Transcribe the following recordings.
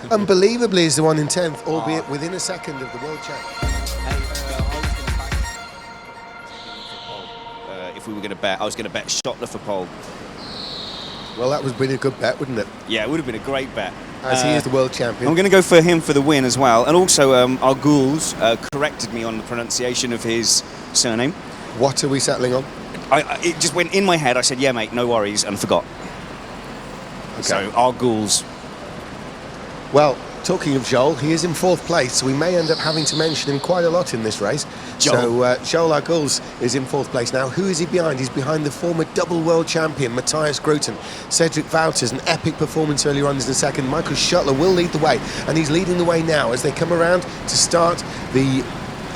unbelievably is the one in 10th, albeit within a second of the world champ. If we were going to bet, I was going to bet Schottler for pole. Well, that would have been a good bet, wouldn't it? Yeah, it would have been a great bet. As he is the world champion. I'm going to go for him for the win as well. And also, our ghouls corrected me on the pronunciation of his surname. What are we settling on? It just went in my head. I said, yeah, mate, no worries, and forgot. Okay. So, our ghouls. Well, talking of Joel, he is in 4th place, so we may end up having to mention him quite a lot in this race. Joel. So, Joel Arguls is in 4th place now. Who is he behind? He's behind the former double world champion, Matthias Grooten. Cedric Wouters, an epic performance earlier on, is in 2nd. Michael Schottler will lead the way, and he's leading the way now as they come around to start the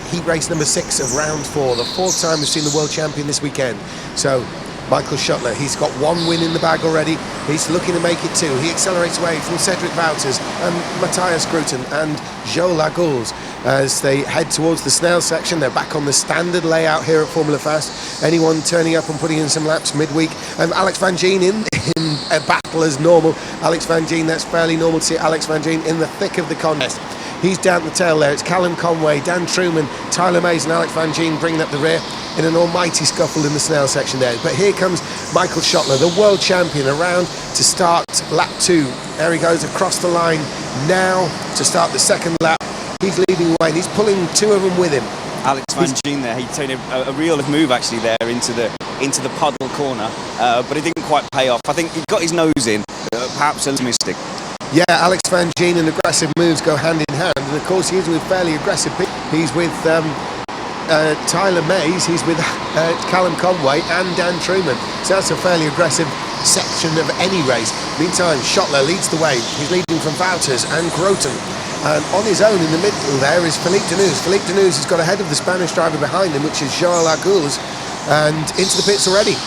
heat race number 6 of round 4, the 4th time we've seen the world champion this weekend. So, Michael Schottler, he's got 1 win in the bag already. He's looking to make it 2. He accelerates away from Cedric Wouters and Matthias Grooten and Joel Arguls as they head towards the Snell section. They're back on the standard layout here at Formula Fast. Anyone turning up and putting in some laps midweek. Alex Van Gien in a battle as normal. Alex Van Gien, that's fairly normal to see Alex Van Gien in the thick of the contest. He's down the tail there. It's Callum Conway, Dan Truman, Tyler Mays and Alex Van Gien bringing up the rear in an almighty scuffle in the Snell section there. But here comes Michael Schottler, the world champion, around to start lap 2. There he goes across the line now to start the 2nd lap. He's leading away and he's pulling 2 of them with him. Alex Van Gien there, he took a real move actually there into the puddle corner, but it didn't quite pay off. I think he got his nose in, perhaps a little mystic. Yeah, Alex Van Gien and aggressive moves go hand in hand, and of course he's with fairly aggressive people. He's with Tyler Mays, he's with Callum Conway and Dan Truman, so that's a fairly aggressive section of any race. Meantime, Schottler leads the way. He's leading from Wouters and Grooten, and on his own in the middle there is Philippe Deneuve. Philippe Deneuve has got ahead of the Spanish driver behind him, which is Joel Arguls, and into the pits already.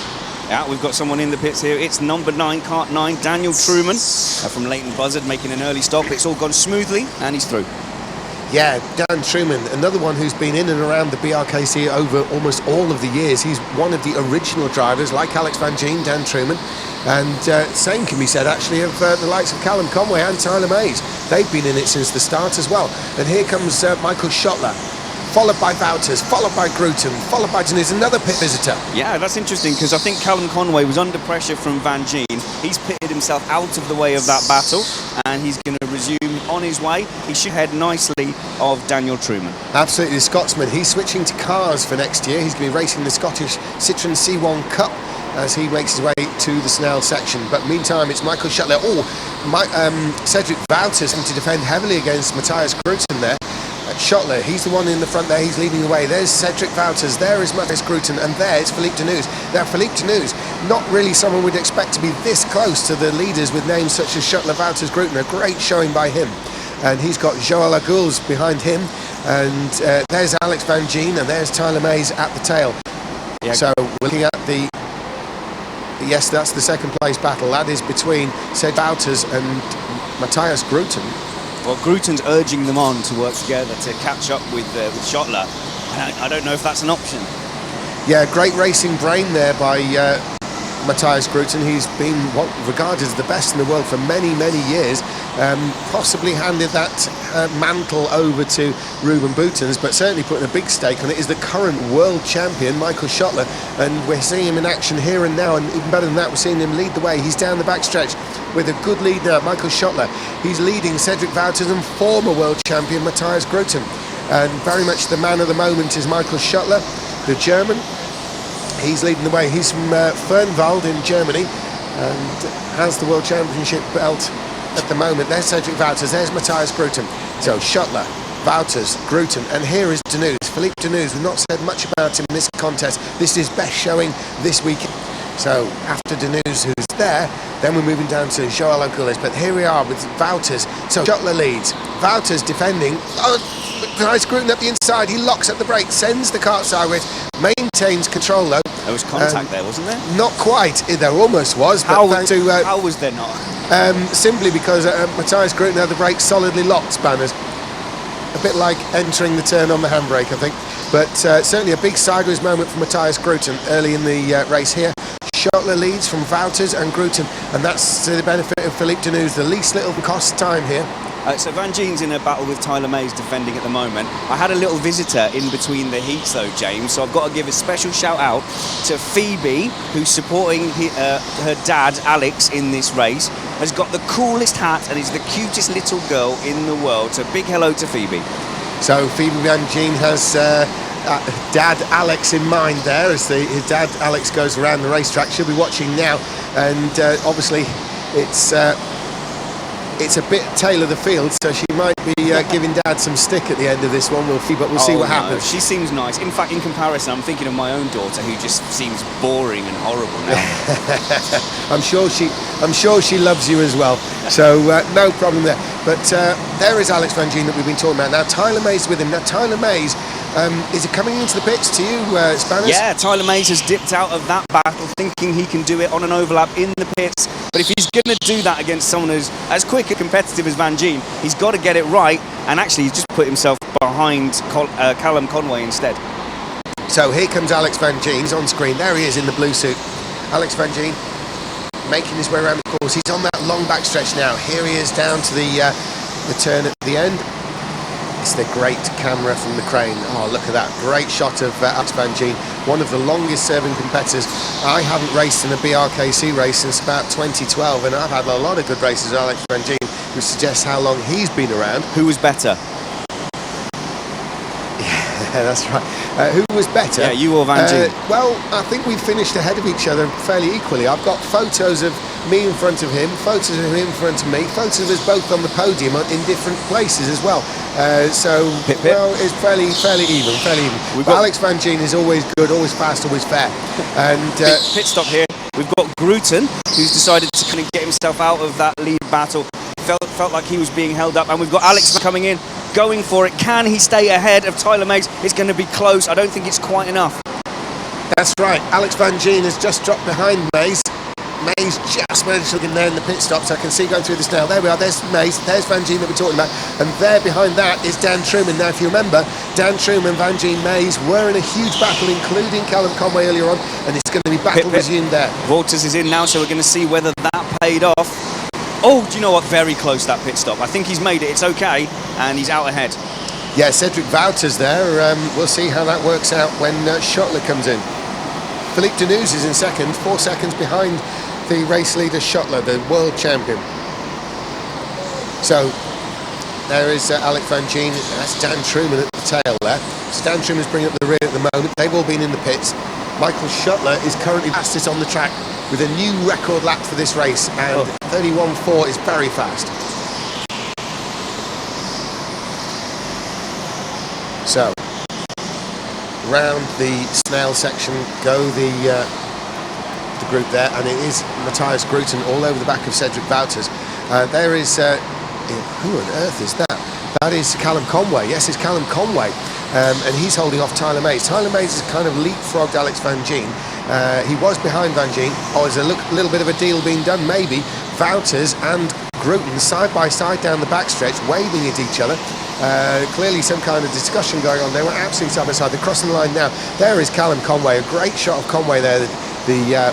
Yeah, we've got someone in the pits here. It's number 9, Kart 9, Daniel Truman from Leighton Buzzard, making an early stop. It's all gone smoothly, and he's through. Yeah, Dan Truman, another one who's been in and around the BRKC over almost all of the years. He's one of the original drivers, like Alex Van Gien, Dan Truman. And same can be said, actually, of the likes of Callum Conway and Tyler Mays. They've been in it since the start as well. And here comes Michael Schottler, followed by Wouters, followed by Grooten, followed by Deneuve, another pit visitor. Yeah, that's interesting, because I think Callum Conway was under pressure from Van Gien. He's pitted himself out of the way of that battle, and he's going to resume on his way. He should head nicely of Daniel Truman. Absolutely, the Scotsman. He's switching to cars for next year. He's going to be racing the Scottish Citroen C1 Cup as he makes his way to the Snell section. But meantime, it's Michael Schottler. Cedric Wouters having to defend heavily against Matthias Grooten there. Schottler, he's the one in the front there, he's leading the way. There's Cedric Wouters, there is Matthias Grooten, and there's Philippe Deneuve. Now, Philippe Deneuve, not really someone we'd expect to be this close to the leaders with names such as Schottler, Wouters, Grooten. A great showing by him. And he's got Joel Arguls behind him, and there's Alex Van Gien, and there's Tyler Mays at the tail. Yeah. So we're looking at yes, that's the 2nd place battle. That is between Cedric Wouters and Matthias Grooten. Well, Grooten's urging them on to work together to catch up with Schottler. I don't know if that's an option. Yeah, great racing brain there by Matthias Grooten. He's been regarded as the best in the world for many, many years. Possibly handed that mantle over to Ruben Boutens, but certainly putting a big stake on it is the current world champion, Michael Schottler. And we're seeing him in action here and now, and even better than that, we're seeing him lead the way. He's down the backstretch with a good lead now, Michael Schottler. He's leading Cedric Wouters and former world champion Matthias Grooten. And very much the man of the moment is Michael Schottler, the German. He's leading the way. He's from Fernwald in Germany and has the World Championship belt at the moment. There's Cedric Wouters, there's Matthias Grooten. So Schottler, Wouters, Grooten, and here is Deneuve. Philippe Deneuve, we've not said much about him in this contest. This is his best showing this week. So after Deneuve, who's there, then we're moving down to Joel Arguls. But here we are with Wouters. So Schottler leads, Wouters defending. Matthias Grooten up the inside, he locks up the brake, sends the kart sideways, maintains control though. There was contact there, wasn't there? Not quite, there almost was. But how was there not? Simply because Matthias Grooten had the brakes solidly locked, Spanners. A bit like entering the turn on the handbrake, I think. But certainly a big sideways moment for Matthias Grooten early in the race here. Schottler leads from Wouters and Grooten, and that's to the benefit of Philippe Deneuve, the least little cost time here. So Van Geen's in a battle with Tyler Mays defending at the moment. I had a little visitor in between the heats though, James, so I've got to give a special shout out to Phoebe, who's supporting her dad, Alex, in this race. Has got the coolest hat and is the cutest little girl in the world. So big hello to Phoebe. So Phoebe Van Geen has dad Alex in mind there, as his dad Alex goes around the racetrack. She'll be watching now, and obviously it's a bit tail of the field, so she might be giving Dad some stick at the end of this one. We'll see what happens. She seems nice. In fact, in comparison, I'm thinking of my own daughter, who just seems boring and horrible now. I'm sure she loves you as well. So no problem there. But there is Alex Van Geen that we've been talking about. Now Tyler Mays with him. Now Tyler Mays, is it coming into the pits to you, Spanish? Yeah, Tyler Mays has dipped out of that battle, thinking he can do it on an overlap in the pits. But if he's going to do that against someone who's as quick and competitive as Van Geen, he's got to get it right. And actually, he's just put himself behind Callum Conway instead. So here comes Alex Van Geen. He's on screen. There he is in the blue suit. Alex Van Geen making his way around the course. He's on that long backstretch now. Here he is down to the turn at the end. It's the great camera from the crane. Oh, look at that great shot of Alex Van Geen, one of the longest serving competitors. I haven't raced in a BRKC race since about 2012, and I've had a lot of good races with Alex Van Geen, which suggests how long he's been around. Who was better? Yeah, that's right. Who was better? Yeah, you or Van Geen? Well, I think we finished ahead of each other fairly equally. I've got photos of me in front of him, photos of him in front of me, photos of us both on the podium in different places as well. So, pit, pit. Well, it's fairly even. Alex Van Geen is always good, always fast, always fair. And pit stop here. We've got Grooten, who's decided to kind of get himself out of that lead battle. Felt like he was being held up, and we've got Alex coming in, going for it. Can he stay ahead of Tyler Mays? It's going to be close. I don't think it's quite enough. That's right. Alex Van Geen has just dropped behind Mays. Mays just managed to get in there in the pit stops. I can see going through this now. There we are. There's Mays. There's Van Geen that we're talking about. And there behind that is Dan Truman. Now, if you remember, Dan Truman, Van Geen, Mays were in a huge battle, including Callum Conway earlier on. And it's going to be battle resumed there. Wouters is in now, so we're going to see whether that paid off. Oh, do you know what? Very close, that pit stop. I think he's made it. It's okay. And he's out ahead. Yeah, Cedric Wouters there. We'll see how that works out when Schottler comes in. Philippe Deneuve is in second, 4 seconds behind the race leader Schottler, the world champion. So there is Alex Van Geen. That's Dan Truman at the tail there. So Dan Truman's bringing up the rear at the moment. They've all been in the pits. Michael Schottler is currently fastest on the track with a new record lap for this race, and 31.4 is very fast. So round the snail section go the group there, and it is Matthias Grooten all over the back of Cedric Wouters. There is who on earth is that? That is Callum Conway. Yes, it's Callum Conway, and he's holding off Tyler Mays. Tyler Mays has kind of leapfrogged Alex Van Geen. He was behind Van Geen. Oh, is a little bit of a deal being done? Maybe. Wouters and Grooten side by side down the backstretch, waving at each other. Clearly some kind of discussion going on. They were absolutely side by side. They're crossing the line now. There is Callum Conway. A great shot of Conway there, the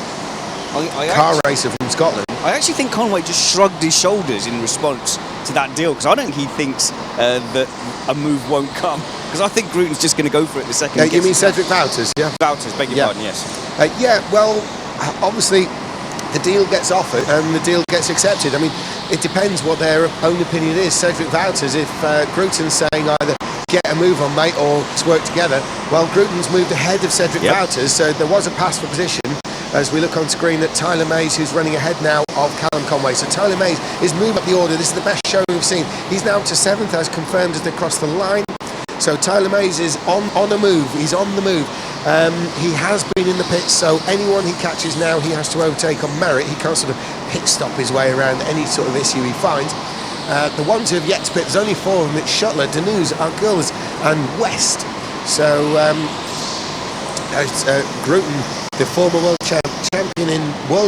car racer from Scotland. I actually think Conway just shrugged his shoulders in response to that deal, because I don't think he thinks that a move won't come. Because I think Grooten's just going to go for it the second. You mean Cedric Wouters? Yeah. Wouters, beg your pardon, yes. Yeah, well, obviously the deal gets offered and the deal gets accepted. I mean, it depends what their own opinion is. Cedric Wouters, if Grooten's saying either get a move on, mate, or let's work together, well, Grooten's moved ahead of Cedric Wouters, so there was a pass for position. As we look on screen at Tyler Mays, who's running ahead now of Callum Conway. So Tyler Mays is moving up the order. This is the best show we've seen. He's now up to 7th, as confirmed as they cross the line. So Tyler Mays is on a move. He's on the move. He has been in the pits, so anyone he catches now, he has to overtake on merit. He can't sort of pit stop his way around any sort of issue he finds. The ones who have yet to pit, there's only 4 of them. It's Schottler, Deneuve, Arguls and West. So Grooten, the former world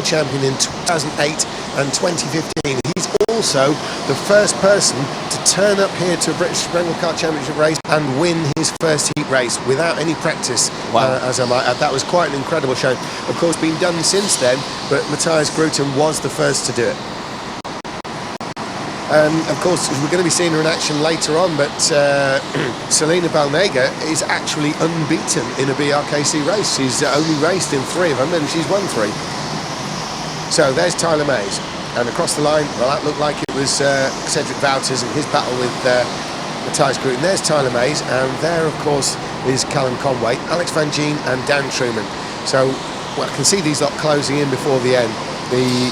champion in 2008 and 2015. He's also the first person to turn up here to a British Indoor Kart Championship race and win his first heat race without any practice. Wow. As I might add, that was quite an incredible show. Of course, been done since then, but Matthias Grooten was the first to do it. Of course, we're going to be seeing her in action later on, but Selena Balnega is actually unbeaten in a BRKC race. She's only raced in 3 of them, and she's won 3. So there's Tyler Mays, and across the line, well, that looked like it was Cedric Wouters and his battle with Matthias Grooten. There's Tyler Mays, and there, of course, is Callum Conway, Alex Van Gien, and Dan Truman. So, well, I can see these lot closing in before the end. The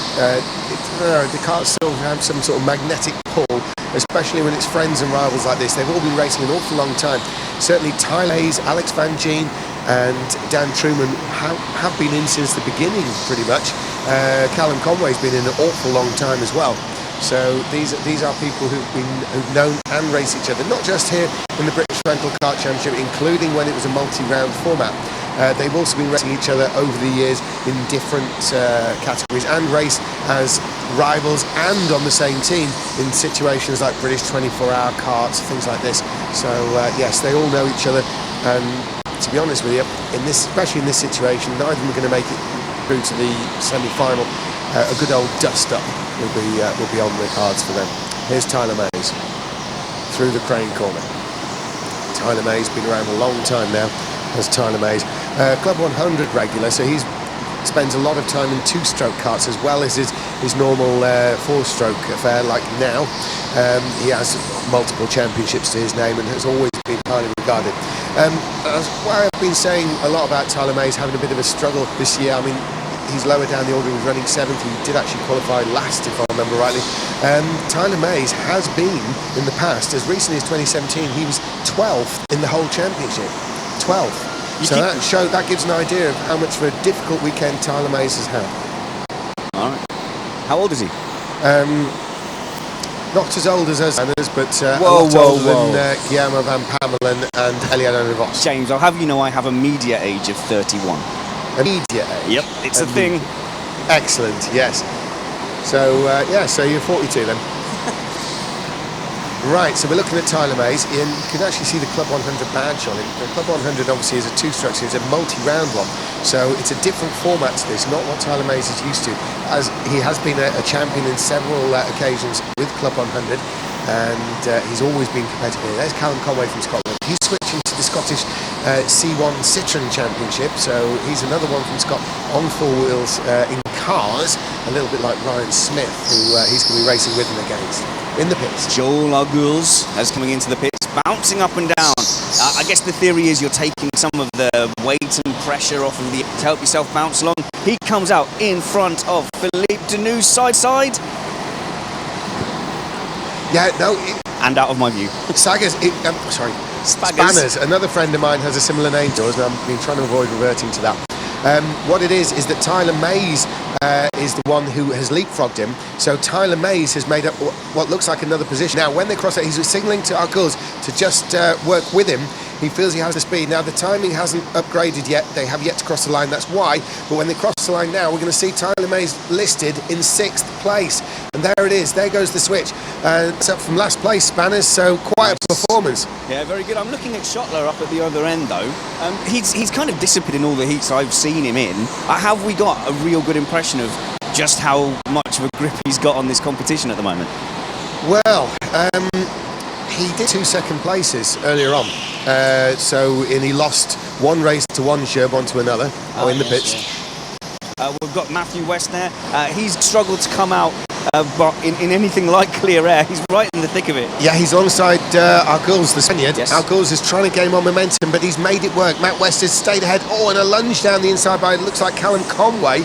karts still have some sort of magnetic pull, especially when it's friends and rivals like this. They've all been racing an awful long time. Certainly Tyler Mays, Alex Van Gien and Dan Truman have been in since the beginning, pretty much. Callum Conway's been in an awful long time as well. So these are people who've known and raced each other, not just here in the British Rental Kart Championship, including when it was a multi-round format. They've also been racing each other over the years in different categories and raced as rivals and on the same team in situations like British 24-hour karts, things like this. So yes, they all know each other, and to be honest with you, especially in this situation, neither of them are going to make it through to the semi-final. A good old dust-up will be on the cards for them. Here's Tyler Mays through the crane corner. Tyler Mays been around a long time now. As Tyler Mays, Club 100 regular, so he spends a lot of time in 2-stroke karts as well as his normal 4-stroke affair. Like now, he has multiple championships to his name and has always been highly regarded. Well, I've been saying a lot about Tyler Mays having a bit of a struggle this year. I mean, he's lower down the order. He was running 7th. He did actually qualify last, if I remember rightly. Tyler Mays has been in the past, as recently as 2017, he was 12th in the whole championship. 12th. So that gives an idea of how much of a difficult weekend Tyler Mays has had. All right. How old is he? Not as old as us, but a lot older than Guillermo van Pamelen and Eliana Vos. James, I'll have you know I have a media age of 31. A media age? Yep, it's a thing. Excellent, yes. So, so you're 42 then. Right, so we're looking at Tyler Mays, and you can actually see the Club 100 badge on him. The Club 100 obviously is a 2-stroke, so it's a multi-round one. So it's a different format to this, not what Tyler Mays is used to, as he has been a champion in several occasions with Club 100, and he's always been competitive. There's Callum Conway from Scotland. He's switching to the Scottish C1 Citroen Championship, so he's another one from Scott on 4 wheels in cars, a little bit like Ryan Smith, who he's going to be racing with and against in the pits. Joel Arguls is coming into the pits, bouncing up and down. I guess the theory is you're taking some of the weight and pressure off of the to help yourself bounce along. He comes out in front of Philippe Deneu's side. Yeah, no. And out of my view. Spanners. Another friend of mine has a similar name to us, and I've been trying to avoid reverting to that. What it is that Tyler Mays is the one who has leapfrogged him. So Tyler Mays has made up what looks like another position. Now, when they cross it, he's signalling to Arguls to just work with him. He feels he has the speed. Now, the timing hasn't upgraded yet. They have yet to cross the line. That's why. But when they cross the line now, we're going to see Tyler Mays listed in 6th place. And there it is. There goes the switch. It's up from last place, Spanners. So quite a performance. Yeah, very good. I'm looking at Schottler up at the other end, though. He's kind of disappeared in all the heats I've seen him in. Have we got a real good impression of just how much of a grip he's got on this competition at the moment? Well, he did 2 second places earlier on. And he lost one race to one Sherbon to another in the pits. Yeah. We've got Matthew West there. He's struggled to come out but in anything like clear air. He's right in the thick of it. Yeah, he's alongside Arguls, the Spaniard. Yes. Arguls is trying to gain more momentum, but he's made it work. Matt West has stayed ahead. Oh, and a lunge down the inside by, it looks like Callum Conway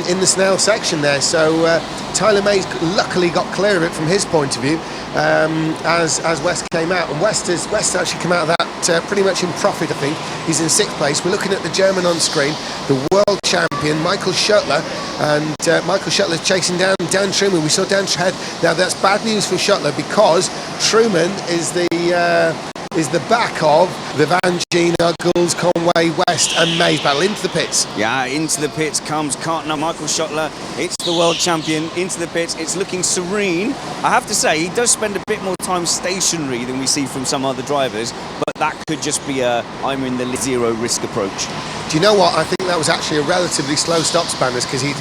in the snail section there. So Tyler Mays luckily got clear of it from his point of view as West came out. And West actually come out of that pretty much in profit, I think. He's in 6th place. We're looking at the German on screen, the world champion, Michael Schottler. And Michael Schottler's chasing down Dan Truman. We saw Dan head. Now, that's bad news for Schottler because Truman is the is the back of the Van Gien, Gules, Conway, West and Mays battle into the pits. Yeah, into the pits comes Kartner, Michael Schottler. It's the world champion into the pits. It's looking serene. I have to say, he does spend a bit more time stationary than we see from some other drivers, but that could just be a I'm in the zero risk approach. Do you know what? I think that was actually a relatively slow stop, Spanners, because he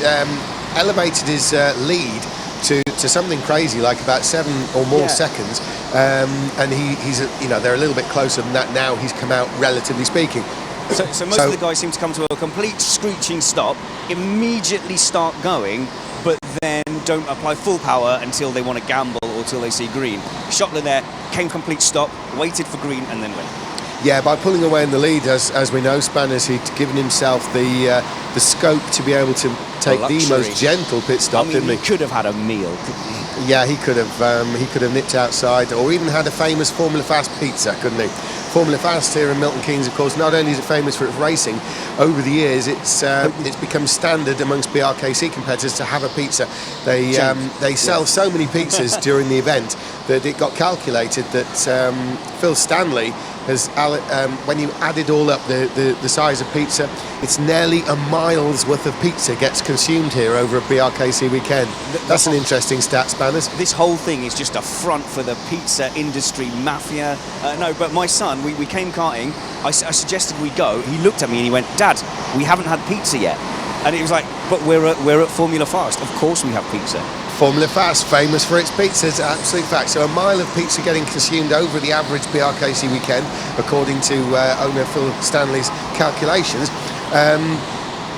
elevated his lead to something crazy like about 7 or more seconds, and he's they're a little bit closer than that now. He's come out, relatively speaking. So most of the guys seem to come to a complete screeching stop, immediately start going, but then don't apply full power until they want to gamble or till they see green. Schottler there came complete stop, waited for green and then went. Yeah, by pulling away in the lead, as we know, Spanners, he'd given himself the scope to be able to take the most gentle pit stop, didn't he? He could have had a meal, couldn't he? Yeah, he could have nipped outside, or even had a famous Formula Fast pizza, couldn't he? Formula Fast here in Milton Keynes, of course, not only is it famous for its racing, over the years it's become standard amongst BRKC competitors to have a pizza. They sell so many pizzas during the event that it got calculated that Phil Stanley has, when you add it all up, the size of pizza, it's nearly a mile's worth of pizza gets consumed here over a BRKC weekend. That's an interesting stat, Spanners. This whole thing is just a front for the pizza industry mafia. No, but my son, we came karting, I suggested we go, he looked at me and he went, Dad, we haven't had pizza yet. And it was like, but we're at Formula Fast, of course we have pizza. Formula Fast, famous for its pizzas, absolute fact. So a mile of pizza getting consumed over the average BRKC weekend, according to owner Phil Stanley's calculations.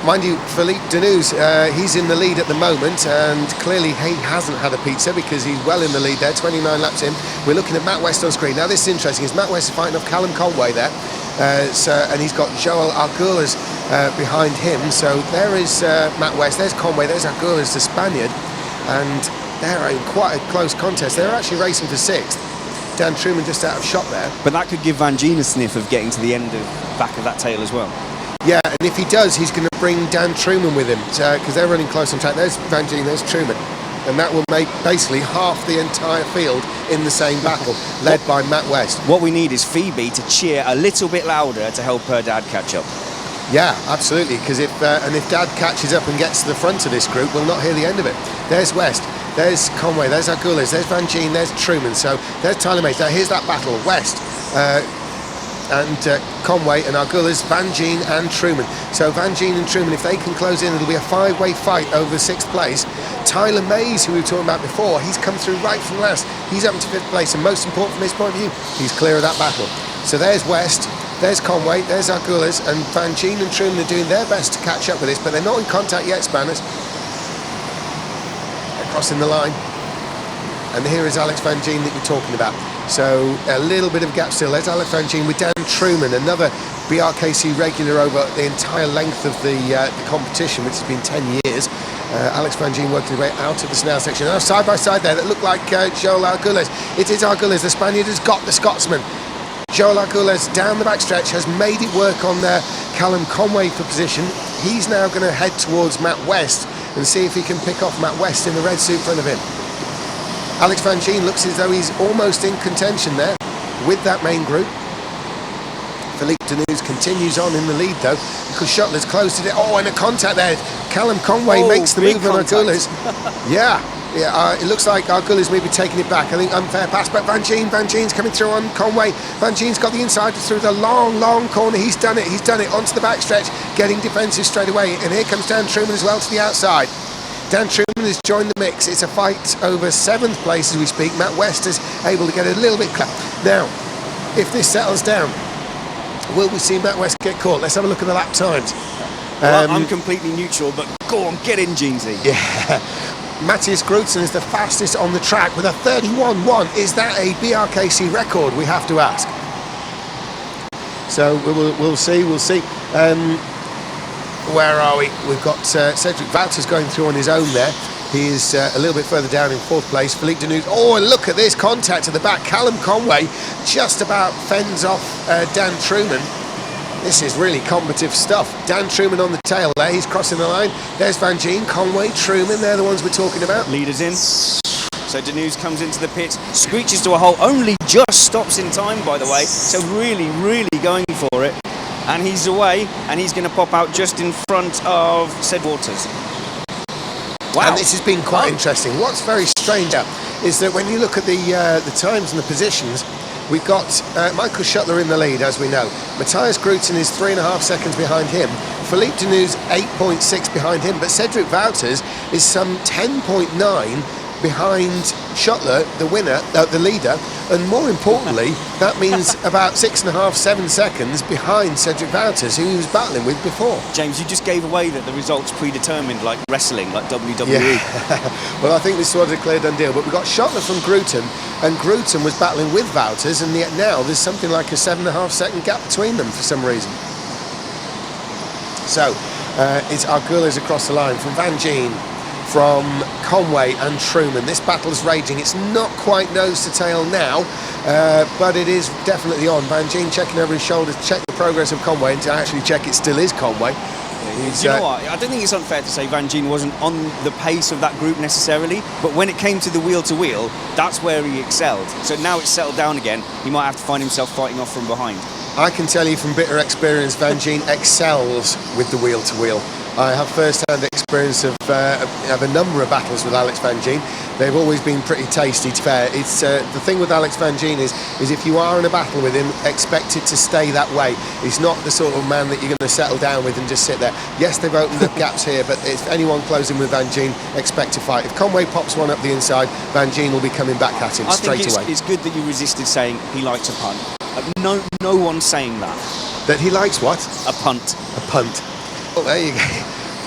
Mind you, Philippe Deneuve, he's in the lead at the moment, and clearly he hasn't had a pizza because he's well in the lead there, 29 laps in. We're looking at Matt West on screen. Now this is interesting, is Matt West is fighting off Callum Conway there, and he's got Joel Argulas behind him. So there is Matt West, there's Conway, there's Argulas, the Spaniard, and they're in quite a close contest. They're actually racing for 6th. Dan Truman just out of shot there. But that could give Van Gien a sniff of getting to the end of back of that tail as well. Yeah, and if he does, he's going to bring Dan Truman with him, because they're running close on track. There's Van Gien, there's Truman, and that will make basically half the entire field in the same battle, led by Matt West. What we need is Phoebe to cheer a little bit louder to help her dad catch up. Yeah, absolutely, because if Dad catches up and gets to the front of this group, we'll not hear the end of it. There's West, there's Conway, there's Argulas, there's Van Gien, there's Truman. So there's Tyler Mays. Now here's that battle, West and Conway and Argulas, Van Gien and Truman. So Van Gien and Truman, if they can close in, it'll be a 5-way fight over 6th place. Tyler Mays, who we were talking about before, he's come through right from last. He's up to 5th place, and most important from his point of view, he's clear of that battle. So there's West, there's Conway, there's Argulas, and Van Gien and Truman are doing their best to catch up with this, but they're not in contact yet, Spanners. They're crossing the line. And here is Alex Van Gien that you're talking about. So a little bit of gap still. There's Alex Van Gien with Dan Truman, another BRKC regular over the entire length of the competition, which has been 10 years. Alex Van Gien working his way out of the snail section. Now side by side there, that look like Joel Argulas. It is Argulas, the Spaniard has got the Scotsman. Joel Argulas down the backstretch has made it work on Callum Conway for position. He's now going to head towards Matt West and see if he can pick off Matt West in the red suit in front of him. Alex Van Gien looks as though he's almost in contention there with that main group. Philippe Deneuve continues on in the lead though, because Schottler's closed it. Oh, and a contact there. Callum Conway makes the move on Argulas. Yeah, it looks like Argulas maybe taking it back. I think unfair pass, but Van Gien's coming through on Conway. Van Gien's got the inside through the long corner. He's done it onto the backstretch, getting defensive straight away. And here comes Dan Truman as well to the outside. Dan Truman has joined the mix. It's a fight over 7th place as we speak. Matt West is able to get a little bit close. Now, if this settles down, will we see Matt West get caught? Let's have a look at the lap times. Well, I'm completely neutral, but go on, get in, Jeansy. Yeah. Matthias Grutsen is the fastest on the track with a 31.1. Is that a BRKC record, we have to ask? So we'll see. Where are we? We've got Cedric Wouters going through on his own there. He is a little bit further down in 4th place. Philippe Deneuve. Oh, and look at this contact at the back. Callum Conway just about fends off Dan Truman. This is really combative stuff. Dan Truman on the tail there. He's crossing the line. There's Van Gien, Conway, Truman. They're the ones we're talking about. Leaders in. So Deneuve comes into the pits, screeches to a halt, only just stops in time, by the way. So really, really going for it. And he's away, and he's going to pop out just in front of Ced Waters. Wow. And this has been quite interesting. What's very strange is that when you look at the times and the positions, we've got Michael Schuttler in the lead, as we know. Matthias Grooten is 3.5 seconds behind him. Philippe Deneuve 8.6 behind him, but Cedric Wouters is some 10.9 behind Schuttler, the winner, the leader, and more importantly, that means about 6.5, 7 seconds behind Cedric Wouters, who he was battling with before. James, you just gave away that the results predetermined, like wrestling, like WWE. Yeah. Well, I think this was a clear done deal, but we got Schuttler from Grooten, and Grooten was battling with Wouters, and yet now there's something like a 7.5 second gap between them for some reason. So, it's Arguelles across the line from Van Gien, from Conway and Truman. This battle is raging. It's not quite nose to tail now, but it is definitely on. Van Gien checking over his shoulder to check the progress of Conway, and to actually check it still is Conway. You know what? I don't think it's unfair to say Van Gien wasn't on the pace of that group necessarily, but when it came to the wheel-to-wheel, that's where he excelled. So now it's settled down again, he might have to find himself fighting off from behind. I can tell you from bitter experience, Van Gien excels with the wheel-to-wheel. I have first-hand experience of a number of battles with Alex Van Gien. They've always been pretty tasty, to be fair. It's the thing with Alex Van Gien is if you are in a battle with him, expect it to stay that way. He's not the sort of man that you're going to settle down with and just sit there. Yes, they've opened up gaps here, but if anyone closing with Van Gien, expect to fight. If Conway pops one up the inside, Van Gien will be coming back at him straight away. It's good that you resisted saying he likes a punt. No one's saying that. That he likes what? A punt. A punt. Well, there you go.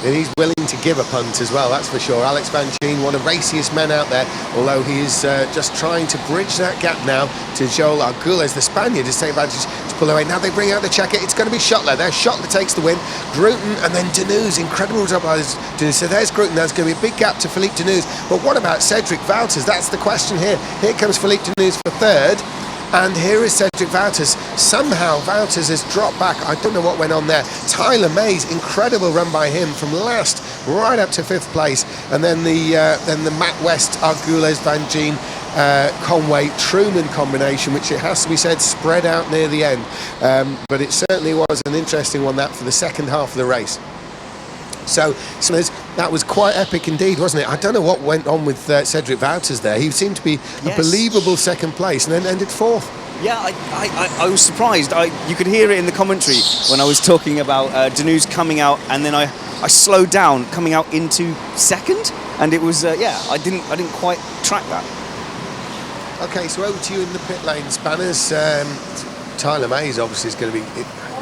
And he's willing to give a punt as well, that's for sure. Alex Van Gien, one of the raciest men out there, although he is just trying to bridge that gap now to Joel Arguelles, the Spaniard, is taking advantage to pull away. Now they bring out the checker. It's going to be Schuttler. There, Schuttler takes the win. Grooten and then Deneuve, incredible result by Deneuve. So there's Grooten. There's going to be a big gap to Philippe Deneuve. But what about Cedric Wouters? That's the question here. Here comes Philippe Deneuve for third. And here is Cedric Wouters. Somehow Wouters has dropped back. I don't know what went on there. Tyler Mays, incredible run by him from last right up to 5th place. And then the Matt West, Arguelles, Van Gien, Conway, Truman combination, which it has to be said spread out near the end. But it certainly was an interesting one, that, for the second half of the race. So that was quite epic indeed, wasn't it? I don't know what went on with Cedric Wouters there. He seemed to be a believable second place and then ended 4th. Yeah, I was surprised. You could hear it in the commentary when I was talking about Deneuve coming out, and then I slowed down coming out into second, and it was I didn't quite track that. Okay, so over to you in the pit lane, Spanners. Tyler Mays obviously is going to be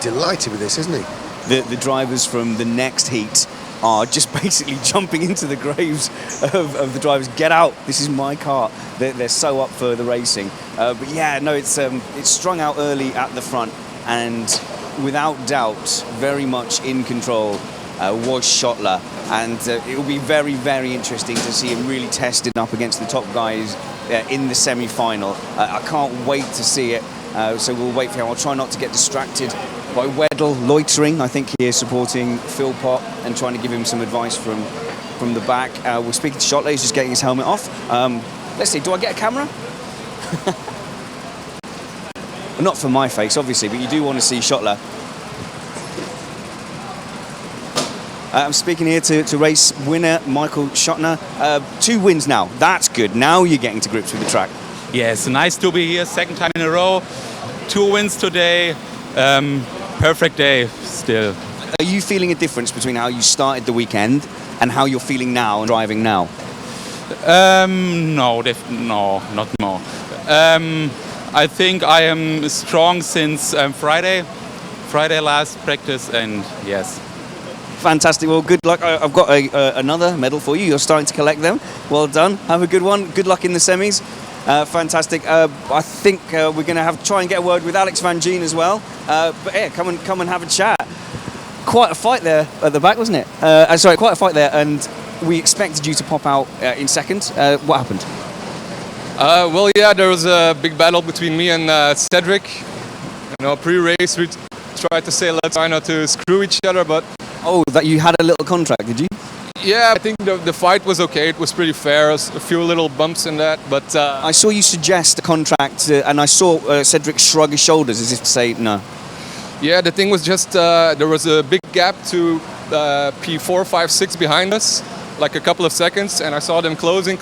delighted with this, isn't he? The drivers from the next heat are just basically jumping into the graves of the drivers. Get out! This is my car. They're so up for the racing. But yeah, no, it's strung out early at the front, and without doubt, very much in control was Schuttler, and it will be very, very interesting to see him really tested up against the top guys in the semi-final. I can't wait to see it. So we'll wait for him. I'll try not to get distracted by Weddle loitering. I think he is supporting Phil Pott and trying to give him some advice from the back. We're speaking to Schuttler. He's just getting his helmet off. Let's see, do I get a camera? Not for my face, obviously, but you do want to see Schuttler. I'm speaking here to race winner Michael Schuttler. 2 wins now. That's good. Now you're getting to grips with the track. Yes, nice to be here. Second time in a row. 2 wins today. Perfect day still. Are you feeling a difference between how you started the weekend and how you're feeling now and driving now? No, not more. I think I am strong since Friday last practice, and yes. Fantastic. Well, good luck. I've got another medal for you. You're starting to collect them. Well done. Have a good one. Good luck in the semis. Fantastic. I think we're going to try and get a word with Alex Van Gien as well. But yeah, come and have a chat. Quite a fight there at the back, wasn't it? Sorry, quite a fight there, and we expected you to pop out in second. What happened? Well, yeah, there was a big battle between me and Cedric. Pre-race we tried to say let's try not to screw each other, but Oh, that you had a little contract, did you? Yeah, I think the fight was okay. It was pretty fair. A few little bumps in that, but I saw you suggest a contract, and I saw Cedric shrug his shoulders as if to say no. yeah, the thing was just there was a big gap to P4, 5, 6 behind us, like a couple of seconds, and I saw them closing,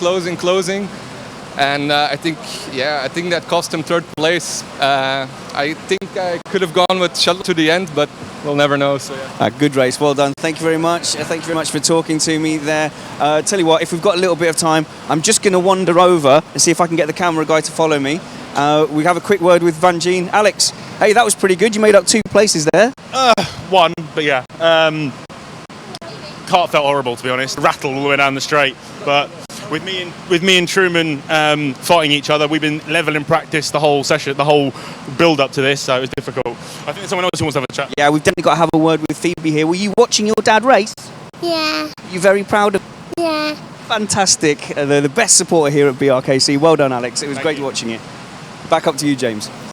and I think that cost him third place. I think I could have gone with shuttle to the end, but we'll never know. So yeah. Good race, well done. Thank you very much. Thank you very much for talking to me there. Tell you what, if we've got a little bit of time, I'm just going to wander over and see if I can get the camera guy to follow me. We have a quick word with Van Gien. Alex, hey, that was pretty good. You made up 2 places there. One, but yeah. Kart felt horrible, to be honest. Rattle all the way down the straight. But with me and Truman fighting each other, we've been level in practice the whole session, the whole build up to this, so it was difficult. I think someone else wants to have a chat. Yeah, we've definitely got to have a word with Phoebe here. Were you watching your dad race? Yeah, You very proud of? yeah. Fantastic. The best supporter here at BRKC. Well done, Alex. It was great watching it. Back up to you, James.